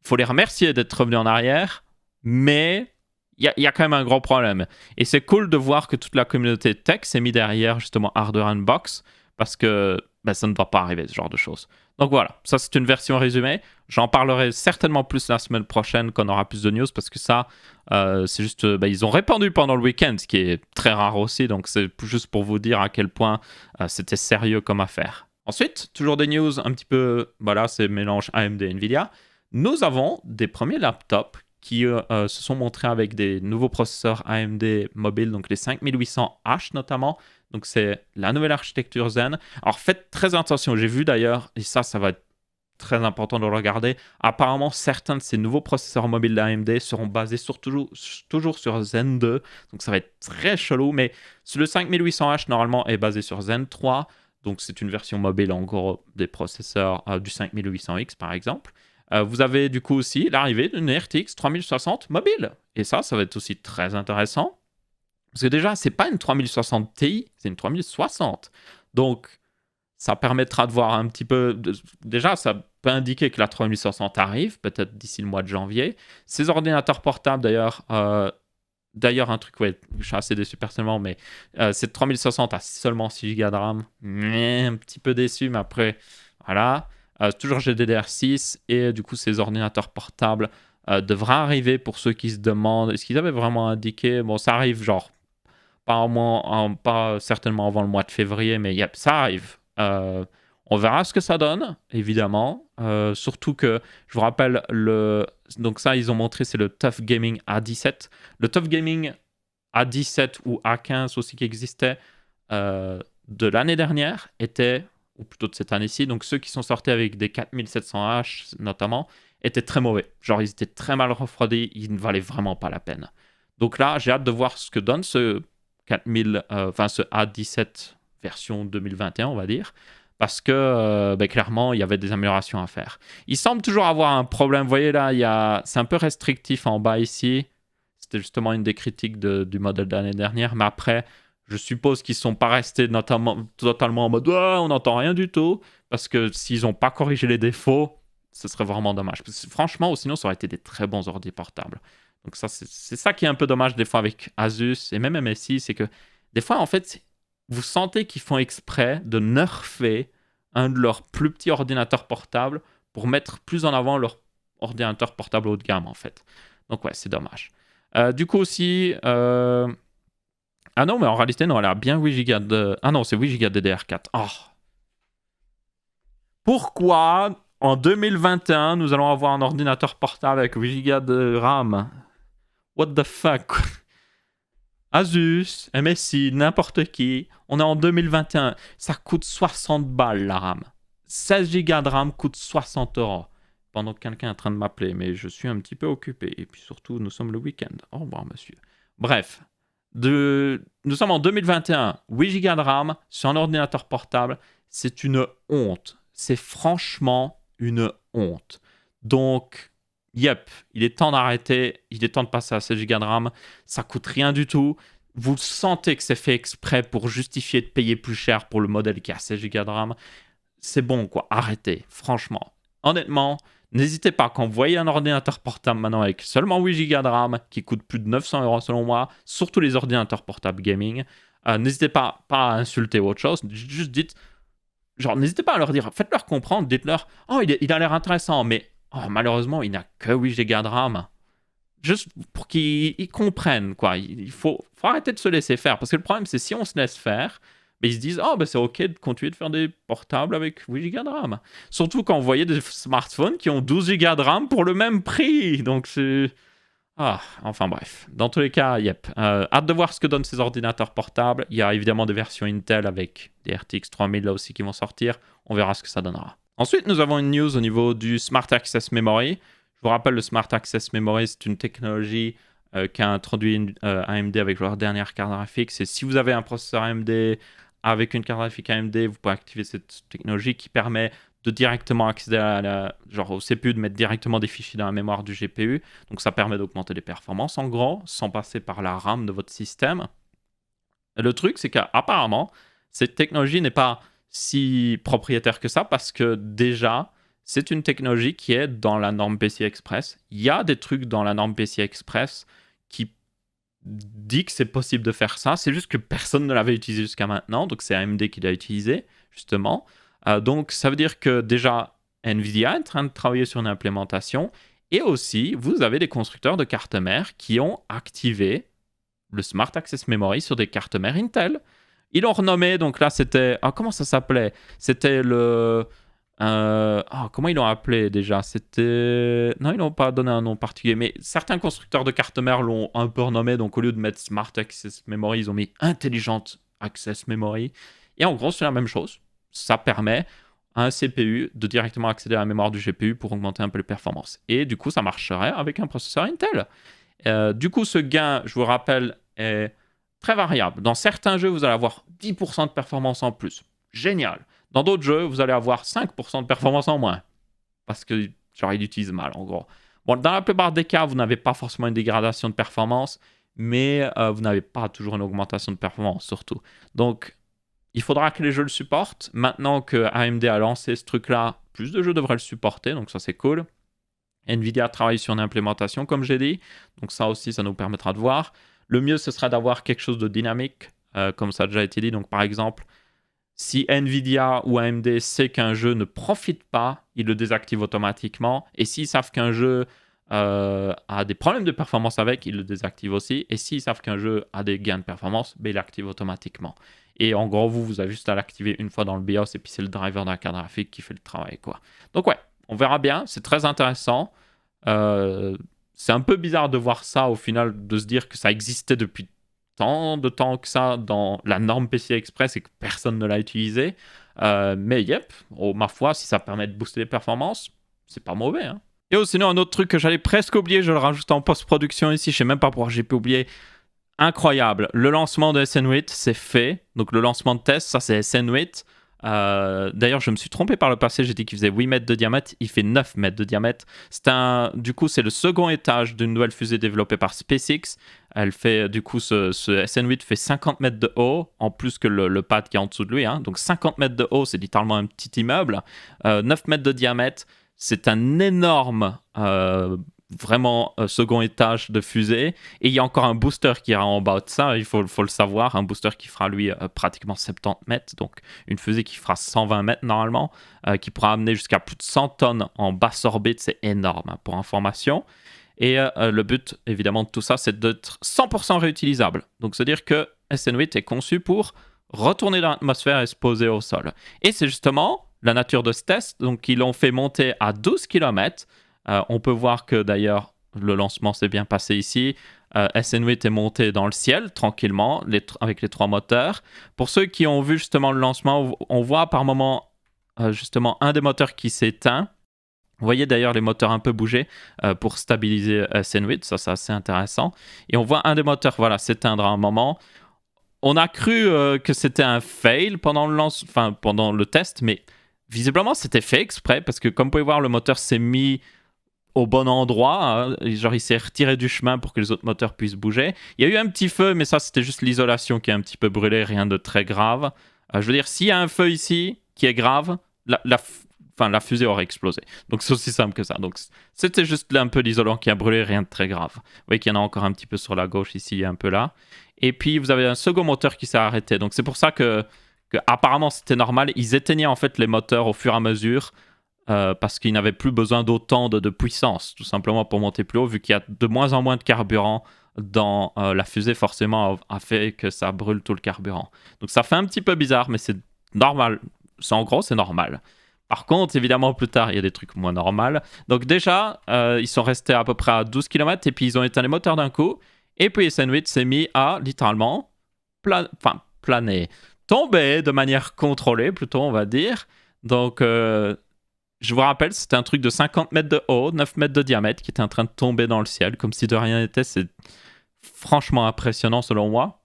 Il faut les remercier d'être revenus en arrière, mais il y a quand même un gros problème. Et c'est cool de voir que toute la communauté tech s'est mis derrière justement Hardware Unbox, parce que ça ne doit pas arriver, ce genre de choses. Donc voilà, ça c'est une version résumée. J'en parlerai certainement plus la semaine prochaine quand on aura plus de news, parce que ça, c'est juste... ils ont répandu pendant le week-end, ce qui est très rare aussi, donc c'est juste pour vous dire à quel point c'était sérieux comme affaire. Ensuite, toujours des news un petit peu... Voilà, c'est mélange AMD et Nvidia. Nous avons des premiers laptops qui se sont montrés avec des nouveaux processeurs AMD mobile, donc les 5800H notamment. Donc c'est la nouvelle architecture Zen. Alors faites très attention, j'ai vu d'ailleurs, et ça va être très important de le regarder, apparemment certains de ces nouveaux processeurs mobiles d'AMD seront basés toujours sur Zen 2. Donc ça va être très chelou, mais le 5800H normalement est basé sur Zen 3. Donc c'est une version mobile en gros des processeurs du 5800X par exemple. Vous avez du coup aussi l'arrivée d'une RTX 3060 mobile. Et ça va être aussi très intéressant. Parce que déjà, c'est pas une 3060 Ti, c'est une 3060. Donc, ça permettra de voir un petit peu... Déjà, ça peut indiquer que la 3060 arrive, peut-être d'ici le mois de janvier. Ces ordinateurs portables, d'ailleurs... D'ailleurs, un truc, je suis assez déçu personnellement, mais cette 3060 a seulement 6 Go de RAM. Un petit peu déçu, mais après, voilà... toujours GDDR6 et du coup ces ordinateurs portables devraient arriver pour ceux qui se demandent est-ce qu'ils avaient vraiment indiqué. Bon, ça arrive genre pas certainement avant le mois de février, mais ça arrive. On verra ce que ça donne, évidemment. Surtout que, je vous rappelle, donc ça, ils ont montré, c'est le TUF Gaming A17. Le TUF Gaming A17 ou A15 aussi qui existait de l'année dernière était... ou plutôt de cette année-ci, donc ceux qui sont sortis avec des 4700H notamment, étaient très mauvais. Genre, ils étaient très mal refroidis, ils ne valaient vraiment pas la peine. Donc là, j'ai hâte de voir ce que donne ce ce A17 version 2021, on va dire, parce que clairement, il y avait des améliorations à faire. Il semble toujours avoir un problème, vous voyez là, c'est un peu restrictif en bas ici. C'était justement une des critiques du modèle de l'année dernière, mais après... Je suppose qu'ils ne sont pas restés totalement en mode on n'entend rien du tout, parce que s'ils n'ont pas corrigé les défauts, ce serait vraiment dommage. Parce que, franchement, sinon, ça aurait été des très bons ordi portables. Donc ça, c'est ça qui est un peu dommage des fois avec Asus et même MSI, c'est que des fois, en fait, vous sentez qu'ils font exprès de nerfer un de leurs plus petits ordinateurs portables pour mettre plus en avant leur ordinateur portable haut de gamme, en fait. Donc ouais, c'est dommage. Du coup aussi... Ah non, mais en réalité, non, elle a bien 8 Go de... Ah non, c'est 8 Go de DDR4. Oh. Pourquoi, en 2021, nous allons avoir un ordinateur portable avec 8 Go de RAM? What the fuck? Asus, MSI, n'importe qui. On est en 2021. Ça coûte 60 balles, la RAM. 16 Go de RAM coûte 60 €. Pendant que quelqu'un est en train de m'appeler, mais je suis un petit peu occupé. Et puis surtout, nous sommes le week-end. Au revoir, monsieur. Bref. Nous sommes en 2021, 8 Go de RAM sur un ordinateur portable, c'est une honte. C'est franchement une honte. Donc, yep, il est temps d'arrêter, il est temps de passer à 16 Go de RAM, ça coûte rien du tout. Vous sentez que c'est fait exprès pour justifier de payer plus cher pour le modèle qui a 16 Go de RAM. C'est bon, quoi, arrêtez, franchement. Honnêtement, n'hésitez pas, quand vous voyez un ordinateur portable maintenant avec seulement 8 Go de RAM qui coûte plus de 900 € selon moi, surtout les ordinateurs portables gaming, n'hésitez pas à insulter ou autre chose, juste dites, genre n'hésitez pas à leur dire, faites-leur comprendre, dites-leur, oh il a l'air intéressant, mais malheureusement il n'a que 8 Go de RAM. Juste pour qu'ils comprennent, quoi. Il faut arrêter de se laisser faire, parce que le problème c'est si on se laisse faire, ils se disent, c'est ok de continuer de faire des portables avec 8 Go de RAM. Surtout quand vous voyez des smartphones qui ont 12 Go de RAM pour le même prix. Donc c'est... enfin bref. Dans tous les cas, hâte de voir ce que donnent ces ordinateurs portables. Il y a évidemment des versions Intel avec des RTX 3000 là aussi qui vont sortir. On verra ce que ça donnera. Ensuite, nous avons une news au niveau du Smart Access Memory. Je vous rappelle, le Smart Access Memory, c'est une technologie qu'a introduit AMD avec leur dernière carte graphique. C'est si vous avez un processeur AMD avec une carte graphique AMD, vous pouvez activer cette technologie qui permet de directement accéder genre au CPU, de mettre directement des fichiers dans la mémoire du GPU. Donc ça permet d'augmenter les performances en gros, sans passer par la RAM de votre système. Et le truc, c'est qu'apparemment, cette technologie n'est pas si propriétaire que ça, parce que déjà, c'est une technologie qui est dans la norme PCI Express. Il y a des trucs dans la norme PCI Express qui dit que c'est possible de faire ça. C'est juste que personne ne l'avait utilisé jusqu'à maintenant. Donc c'est AMD qui l'a utilisé, justement. Donc ça veut dire que déjà, NVIDIA est en train de travailler sur une implémentation. Et aussi, vous avez des constructeurs de cartes mères qui ont activé le Smart Access Memory sur des cartes mères Intel. Ils l'ont renommé, donc là c'était... Ah, comment ça s'appelait? C'était le... comment ils l'ont appelé déjà? C'était... Non, ils n'ont pas donné un nom particulier, mais certains constructeurs de cartes mères l'ont un peu renommé, donc au lieu de mettre Smart Access Memory, ils ont mis Intelligent Access Memory. Et en gros, c'est la même chose. Ça permet à un CPU de directement accéder à la mémoire du GPU pour augmenter un peu les performances. Et du coup, ça marcherait avec un processeur Intel. Du coup, ce gain, je vous rappelle, est très variable. Dans certains jeux, vous allez avoir 10% de performance en plus. Génial. Dans d'autres jeux, vous allez avoir 5% de performance en moins. Parce que, genre, il utilise mal, en gros. Bon, dans la plupart des cas, vous n'avez pas forcément une dégradation de performance, mais vous n'avez pas toujours une augmentation de performance, surtout. Donc, il faudra que les jeux le supportent. Maintenant que AMD a lancé ce truc-là, plus de jeux devraient le supporter, donc ça, c'est cool. NVIDIA travaille sur une implémentation, comme j'ai dit. Donc ça aussi, ça nous permettra de voir. Le mieux, ce sera d'avoir quelque chose de dynamique, comme ça a déjà été dit. Donc par exemple, si NVIDIA ou AMD sait qu'un jeu ne profite pas, ils le désactivent automatiquement. Et s'ils savent qu'un jeu a des problèmes de performance avec, ils le désactivent aussi. Et s'ils savent qu'un jeu a des gains de performance, ben, ils l'activent automatiquement. Et en gros, vous avez juste à l'activer une fois dans le BIOS et puis c'est le driver de la carte graphique qui fait le travail, quoi. Donc ouais, on verra bien, c'est très intéressant. C'est un peu bizarre de voir ça au final, de se dire que ça existait depuis tant de temps que ça dans la norme PCI Express et que personne ne l'a utilisé. Mais yep, ma foi, si ça permet de booster les performances, c'est pas mauvais. Hein. Et aussi, sinon, un autre truc que j'allais presque oublier, je le rajoute en post-production ici, je sais même pas pourquoi j'ai pu oublier. Incroyable, le lancement de SN8, c'est fait. Donc le lancement de test, ça c'est SN8. D'ailleurs, je me suis trompé par le passé, j'ai dit qu'il faisait 8 mètres de diamètre, il fait 9 mètres de diamètre. Du coup, c'est le second étage d'une nouvelle fusée développée par SpaceX. Elle fait, du coup, ce SN8 fait 50 mètres de haut, en plus que le pad qui est en dessous de lui. Hein. Donc 50 mètres de haut, c'est littéralement un petit immeuble. 9 mètres de diamètre, c'est un énorme... vraiment second étage de fusée, et il y a encore un booster qui est en bas de ça, il faut le savoir, un booster qui fera lui pratiquement 70 mètres, donc une fusée qui fera 120 mètres normalement, qui pourra amener jusqu'à plus de 100 tonnes en basse orbite, c'est énorme hein, pour information. Et le but évidemment de tout ça, c'est d'être 100% réutilisable, donc c'est à dire que SN8 est conçu pour retourner dans l'atmosphère et se poser au sol, et c'est justement la nature de ce test. Donc ils l'ont fait monter à 12 km. On peut voir que d'ailleurs le lancement s'est bien passé ici. SN8 est monté dans le ciel tranquillement avec les 3 moteurs. Pour ceux qui ont vu justement le lancement, on voit par moment justement un des moteurs qui s'éteint. Vous voyez d'ailleurs les moteurs un peu bouger pour stabiliser SN8, ça c'est assez intéressant. Et on voit un des moteurs s'éteindre à un moment. On a cru que c'était un fail pendant le test, mais visiblement c'était fait exprès parce que comme vous pouvez voir, le moteur s'est mis au bon endroit, hein. Genre il s'est retiré du chemin pour que les autres moteurs puissent bouger. Il y a eu un petit feu, mais ça c'était juste l'isolation qui a un petit peu brûlé, rien de très grave. Je veux dire, s'il y a un feu ici qui est grave, la fusée aurait explosé. Donc c'est aussi simple que ça. Donc c'était juste un peu l'isolant qui a brûlé, rien de très grave. Vous voyez qu'il y en a encore un petit peu sur la gauche ici et un peu là. Et puis vous avez un second moteur qui s'est arrêté. Donc c'est pour ça que apparemment c'était normal. Ils éteignaient en fait les moteurs au fur et à mesure. Parce qu'ils n'avaient plus besoin d'autant de puissance, tout simplement pour monter plus haut, vu qu'il y a de moins en moins de carburant dans la fusée, forcément, a fait que ça brûle tout le carburant. Donc ça fait un petit peu bizarre, mais c'est normal. En gros, c'est normal. Par contre, évidemment, plus tard, il y a des trucs moins normaux. Donc déjà, ils sont restés à peu près à 12 km, et puis ils ont éteint les moteurs d'un coup, et puis SN8 s'est mis à, littéralement, planer. Tomber de manière contrôlée, plutôt, on va dire. Donc... Je vous rappelle, c'était un truc de 50 mètres de haut, 9 mètres de diamètre qui était en train de tomber dans le ciel, comme si de rien n'était. C'est franchement impressionnant selon moi.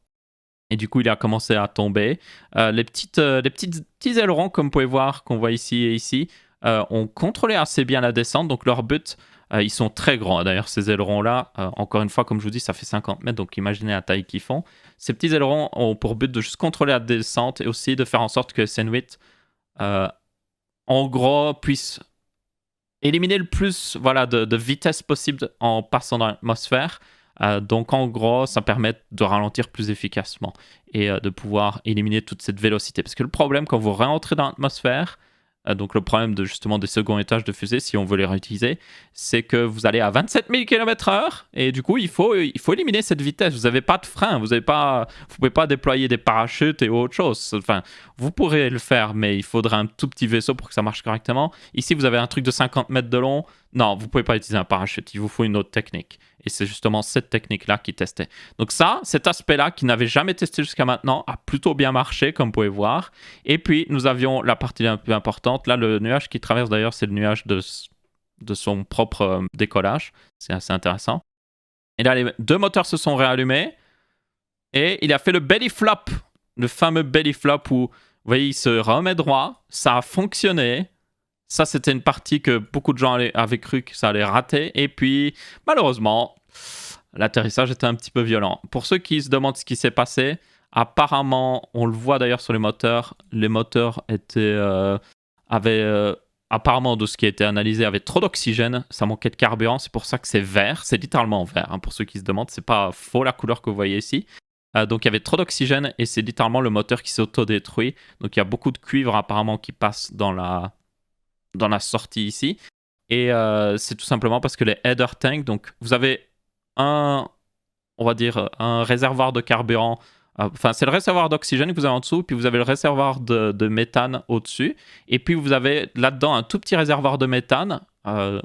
Et du coup, il a commencé à tomber. Les petits ailerons, comme vous pouvez voir, qu'on voit ici et ici, ont contrôlé assez bien la descente. Donc leur but, ils sont très grands. D'ailleurs, ces ailerons-là, encore une fois, comme je vous dis, ça fait 50 mètres. Donc imaginez la taille qu'ils font. Ces petits ailerons ont pour but de juste contrôler la descente et aussi de faire en sorte que SN8, en gros, puisse éliminer le plus de vitesse possible en passant dans l'atmosphère. Donc en gros, ça permet de ralentir plus efficacement et de pouvoir éliminer toute cette vélocité. Parce que le problème, quand vous rentrez dans l'atmosphère, donc le problème de justement des seconds étages de fusée, si on veut les réutiliser, c'est que vous allez à 27 000 km/h et du coup, il faut éliminer cette vitesse. Vous n'avez pas de frein, vous pouvez pas déployer des parachutes et autre chose. Enfin, vous pourrez le faire, mais il faudra un tout petit vaisseau pour que ça marche correctement. Ici, vous avez un truc de 50 mètres de long. Non, vous pouvez pas utiliser un parachute, il vous faut une autre technique. Et c'est justement cette technique-là qui testait. Donc ça, cet aspect-là, qui n'avait jamais testé jusqu'à maintenant, a plutôt bien marché, comme vous pouvez voir. Et puis, nous avions la partie un peu importante. Là, le nuage qui traverse, d'ailleurs, c'est le nuage de son propre décollage. C'est assez intéressant. Et là, les 2 moteurs se sont réallumés. Et il a fait le belly flop. Le fameux belly flop où, vous voyez, il se remet droit. Ça a fonctionné. Ça, c'était une partie que beaucoup de gens avaient cru que ça allait rater. Et puis, malheureusement, l'atterrissage était un petit peu violent. Pour ceux qui se demandent ce qui s'est passé, apparemment, on le voit d'ailleurs sur les moteurs avaient, apparemment, de ce qui a été analysé, avaient trop d'oxygène. Ça manquait de carburant. C'est pour ça que c'est vert. C'est littéralement vert, hein, pour ceux qui se demandent. C'est pas faux la couleur que vous voyez ici. Donc il y avait trop d'oxygène et c'est littéralement le moteur qui s'auto-détruit. Donc il y a beaucoup de cuivre apparemment qui passe dans la sortie ici. Et c'est tout simplement parce que les header tanks, donc vous avez on va dire, un réservoir de carburant. Enfin, c'est le réservoir d'oxygène que vous avez en dessous, puis vous avez le réservoir de méthane au-dessus. Et puis vous avez là-dedans un tout petit réservoir de méthane, à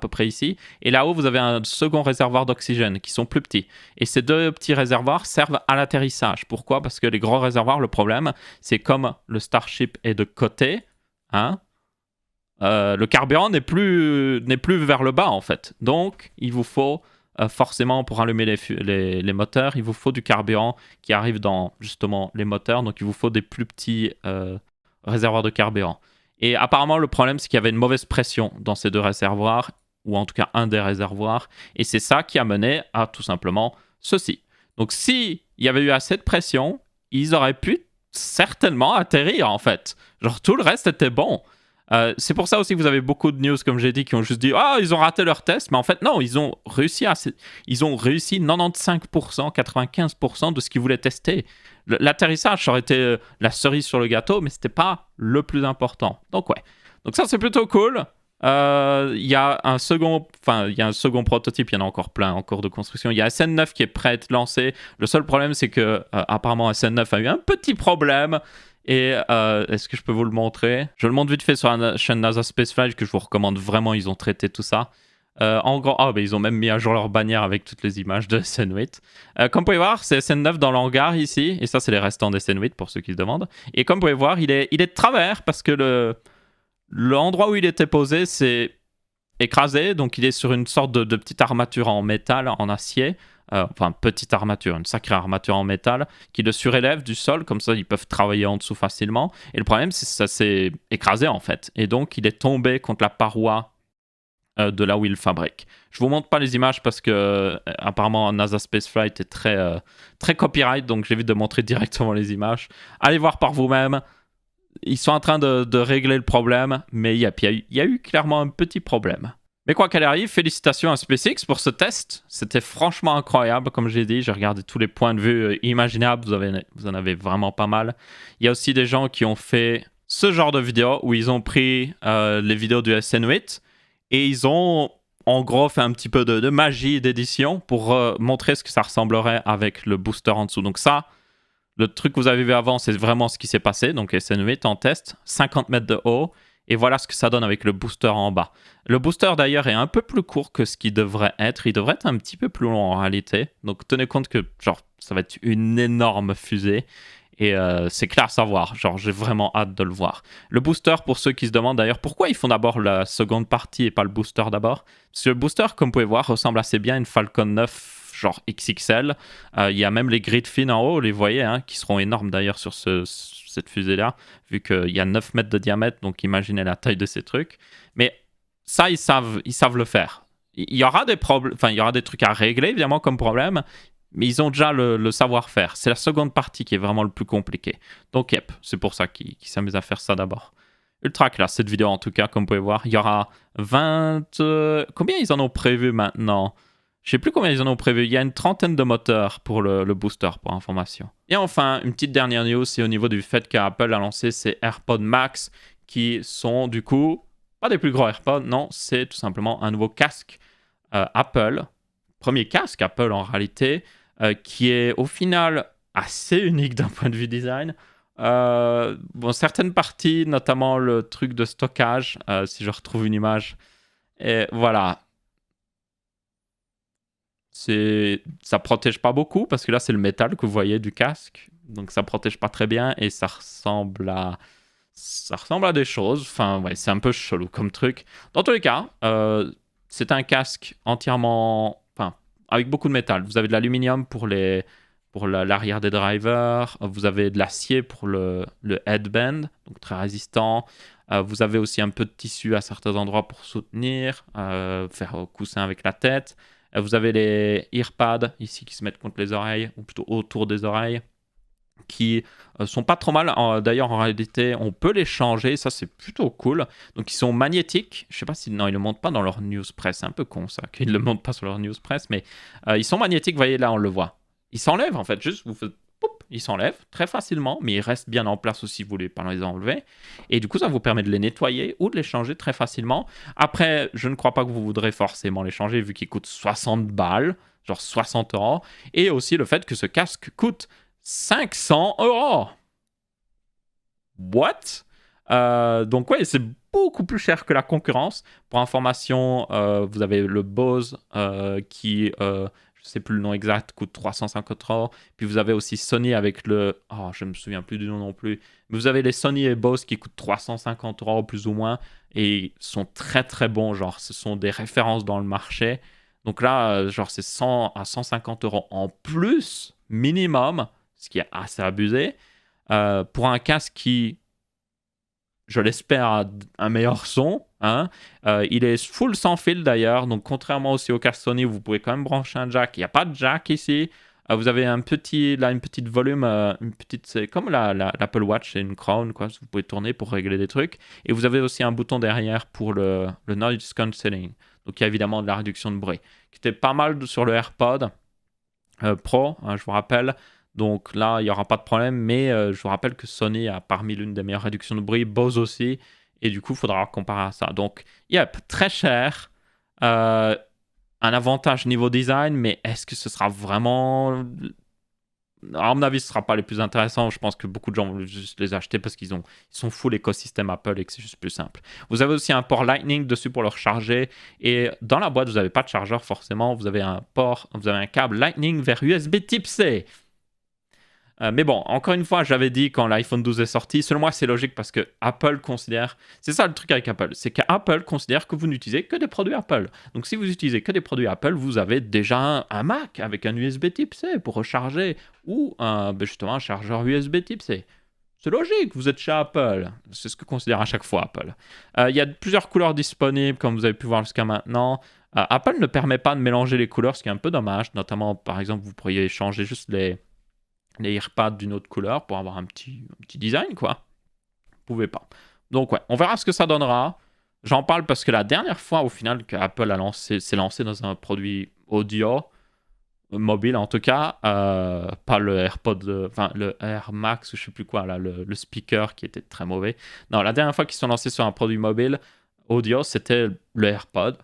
peu près ici. Et là-haut, vous avez un second réservoir d'oxygène qui sont plus petits. Et ces 2 petits réservoirs servent à l'atterrissage. Pourquoi? Parce que les gros réservoirs, le problème, c'est comme le Starship est de côté, hein, le carburant n'est plus vers le bas en fait. Donc il vous faut forcément pour allumer les moteurs, il vous faut du carburant qui arrive dans justement les moteurs. Donc il vous faut des plus petits réservoirs de carburant. Et apparemment le problème c'est qu'il y avait une mauvaise pression dans ces 2 réservoirs, ou en tout cas un des réservoirs. Et c'est ça qui a mené à tout simplement ceci. Donc si il y avait eu assez de pression, ils auraient pu certainement atterrir en fait. Genre tout le reste était bon. C'est pour ça aussi que vous avez beaucoup de news, comme j'ai dit, qui ont juste dit « Ah, ils ont raté leur test », mais en fait, non, ils ont réussi 95%, 95% de ce qu'ils voulaient tester. L'atterrissage, ça aurait été la cerise sur le gâteau, mais c'était pas le plus important. Donc ouais. Donc ça, c'est plutôt cool. Il y a un second prototype, il y en a encore plein en cours de construction. Il y a SN9 qui est prêt à être lancé. Le seul problème, c'est que apparemment SN9 a eu un petit problème. Et est-ce que je peux vous le montrer? Je le montre vite fait sur la chaîne NASA Spaceflight, que je vous recommande vraiment. Ils ont traité tout ça. En gros, ils ont même mis à jour leur bannière avec toutes les images de SN8. Comme vous pouvez voir, c'est SN9 dans l'hangar ici. Et ça, c'est les restants des SN8 pour ceux qui se demandent. Et comme vous pouvez voir, il est de travers parce que l'endroit où il était posé, c'est écrasé. Donc, il est sur une sorte de petite armature en métal, en acier. Enfin, petite armature, une sacrée armature en métal qui le surélève du sol, comme ça ils peuvent travailler en dessous facilement. Et le problème, c'est que ça s'est écrasé en fait. Et donc, il est tombé contre la paroi de là où il fabrique. Je vous montre pas les images parce que apparemment NASA Spaceflight est très copyright, donc j'évite de montrer directement les images. Allez voir par vous-même. Ils sont en train de régler le problème, mais il y a eu clairement un petit problème. Mais quoi qu'elle arrive, félicitations à SpaceX pour ce test. C'était franchement incroyable, comme j'ai dit. J'ai regardé tous les points de vue imaginables. Vous en avez vraiment pas mal. Il y a aussi des gens qui ont fait ce genre de vidéos où ils ont pris les vidéos du SN8 et ils ont en gros fait un petit peu de magie d'édition pour montrer ce que ça ressemblerait avec le booster en dessous. Donc ça, le truc que vous avez vu avant, c'est vraiment ce qui s'est passé. Donc SN8 en test, 50 mètres de haut. Et voilà ce que ça donne avec le booster en bas. Le booster d'ailleurs est un peu plus court que ce qu'il devrait être. Il devrait être un petit peu plus long en réalité. Donc tenez compte que genre ça va être une énorme fusée. Et c'est clair à savoir. Genre, j'ai vraiment hâte de le voir. Le booster, pour ceux qui se demandent d'ailleurs pourquoi ils font d'abord la seconde partie et pas le booster d'abord. Parce que le booster, comme vous pouvez voir, ressemble assez bien à une Falcon 9, genre XXL. Il y a même les grid fins en haut, vous les voyez, hein, qui seront énormes d'ailleurs sur cette fusée-là, vu qu'il y a 9 mètres de diamètre, donc imaginez la taille de ces trucs. Mais ça, ils savent le faire. Il y aura des problèmes, enfin, il y aura des trucs à régler, évidemment, comme problème, mais ils ont déjà le savoir-faire. C'est la seconde partie qui est vraiment le plus compliqué. Donc, yep, c'est pour ça qu'ils s'amusent à faire ça d'abord. Ultra classe, cette vidéo, en tout cas, comme vous pouvez voir. Il y aura 20... combien ils en ont prévu maintenant? Je sais plus combien ils en ont prévu. Il y a une trentaine de moteurs pour le booster, pour information. Et enfin, une petite dernière news, c'est au niveau du fait qu'Apple a lancé ses AirPods Max, qui sont, du coup, pas des plus gros AirPods, non, c'est tout simplement un nouveau casque Apple. Premier casque Apple, en réalité, qui est au final assez unique d'un point de vue design. Bon, certaines parties, notamment le truc de stockage, si je retrouve une image, et voilà. Ça protège pas beaucoup, parce que là, c'est le métal que vous voyez du casque. Donc, ça protège pas très bien, et ça ressemble à des choses. Enfin, ouais, c'est un peu chelou comme truc. Dans tous les cas, c'est un casque entièrement... Enfin, avec beaucoup de métal. Vous avez de l'aluminium pour l'arrière des drivers. Vous avez de l'acier pour le headband, donc très résistant. Vous avez aussi un peu de tissu à certains endroits pour soutenir, faire coussin avec la tête. Vous avez les earpads ici qui se mettent contre les oreilles, ou plutôt autour des oreilles, qui sont pas trop mal. D'ailleurs, en réalité, on peut les changer. Ça, c'est plutôt cool. Donc, ils sont magnétiques. Je sais pas si... Non, ils le montrent pas dans leur news press. C'est un peu con, ça, qu'ils le montrent pas sur leur news press. Mais ils sont magnétiques. Vous voyez, là, on le voit. Ils s'enlèvent, en fait. Juste, vous faites... Poup, ils s'enlèvent très facilement. Mais ils restent bien en place aussi, vous voulez pas les enlever. Et du coup, ça vous permet de les nettoyer ou de les changer très facilement. Après, je ne crois pas que vous voudrez forcément les changer, vu qu'ils coûtent 60 balles. Genre 60 €. Et aussi le fait que ce casque coûte 500 €. What? Donc ouais, c'est beaucoup plus cher que la concurrence. Pour information, vous avez le Bose qui, je sais plus le nom exact, coûte 350 €. Puis vous avez aussi Sony avec le... Oh, je me souviens plus du nom non plus. Mais vous avez les Sony et Bose qui coûtent 350 € plus ou moins et sont très très bons. Genre, ce sont des références dans le marché. Donc là, genre, c'est 100 à 150 € en plus minimum, ce qui est assez abusé, pour un casque qui, je l'espère, a un meilleur son. Hein. Il est full sans fil d'ailleurs, donc contrairement aussi au casque Sony, vous pouvez quand même brancher un jack. Il n'y a pas de jack ici. Vous avez une petite volume, c'est comme l'Apple Watch, c'est une crown, quoi. Vous pouvez tourner pour régler des trucs. Et vous avez aussi un bouton derrière pour le noise cancelling. Donc il y a évidemment de la réduction de bruit, qui était pas mal sur le AirPod Pro, hein, je vous rappelle. Donc là, il n'y aura pas de problème, mais je vous rappelle que Sony a parmi l'une des meilleures réductions de bruit, Bose aussi, et du coup, il faudra comparer à ça. Donc, yep, très cher, un avantage niveau design, mais est-ce que ce sera vraiment... À mon avis, ce ne sera pas les plus intéressants. Je pense que beaucoup de gens vont juste les acheter parce qu'ils sont full écosystème Apple et que c'est juste plus simple. Vous avez aussi un port Lightning dessus pour le recharger. Et dans la boîte, vous n'avez pas de chargeur forcément. Vous avez un câble Lightning vers USB Type C. Mais bon, encore une fois, j'avais dit quand l'iPhone 12 est sorti, selon moi c'est logique parce que Apple considère, c'est ça le truc avec Apple, c'est qu'Apple considère que vous n'utilisez que des produits Apple. Donc si vous utilisez que des produits Apple, vous avez déjà un Mac avec un USB Type C pour recharger ou justement un chargeur USB Type C. C'est logique, vous êtes chez Apple. C'est ce que considère à chaque fois Apple. Il y a plusieurs couleurs disponibles, comme vous avez pu voir jusqu'à maintenant. Apple ne permet pas de mélanger les couleurs, ce qui est un peu dommage. Notamment, par exemple, vous pourriez changer juste les earpads d'une autre couleur pour avoir un petit design, quoi. Vous pouvez pas. Donc, ouais, on verra ce que ça donnera. J'en parle parce que la dernière fois, au final, qu'Apple s'est lancé dans un produit audio, mobile en tout cas, pas le AirPod, enfin le Air Max ou je sais plus quoi, là, le speaker qui était très mauvais. Non, la dernière fois qu'ils sont lancés sur un produit mobile audio, c'était le AirPod.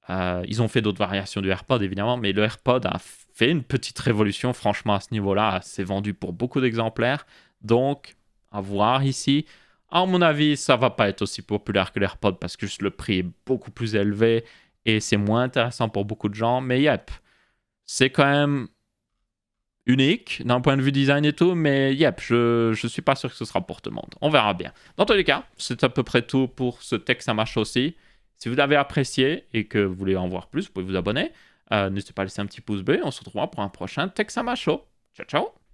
Ils ont fait d'autres variations du AirPod évidemment, mais le AirPod a fait une petite révolution franchement à ce niveau-là. C'est vendu pour beaucoup d'exemplaires, donc à voir ici. À mon avis, ça va pas être aussi populaire que l'AirPod parce que juste le prix est beaucoup plus élevé et c'est moins intéressant pour beaucoup de gens. Mais yep, c'est quand même unique d'un point de vue design et tout, mais yep, je suis pas sûr que ce sera pour tout le monde. On verra bien. Dans tous les cas, c'est à peu près tout pour ce Tech Ça Marche aussi. Si vous l'avez apprécié et que vous voulez en voir plus, vous pouvez vous abonner. N'hésitez pas à laisser un petit pouce bleu. On se retrouvera pour un prochain Tech Ça Marche. Ciao, ciao!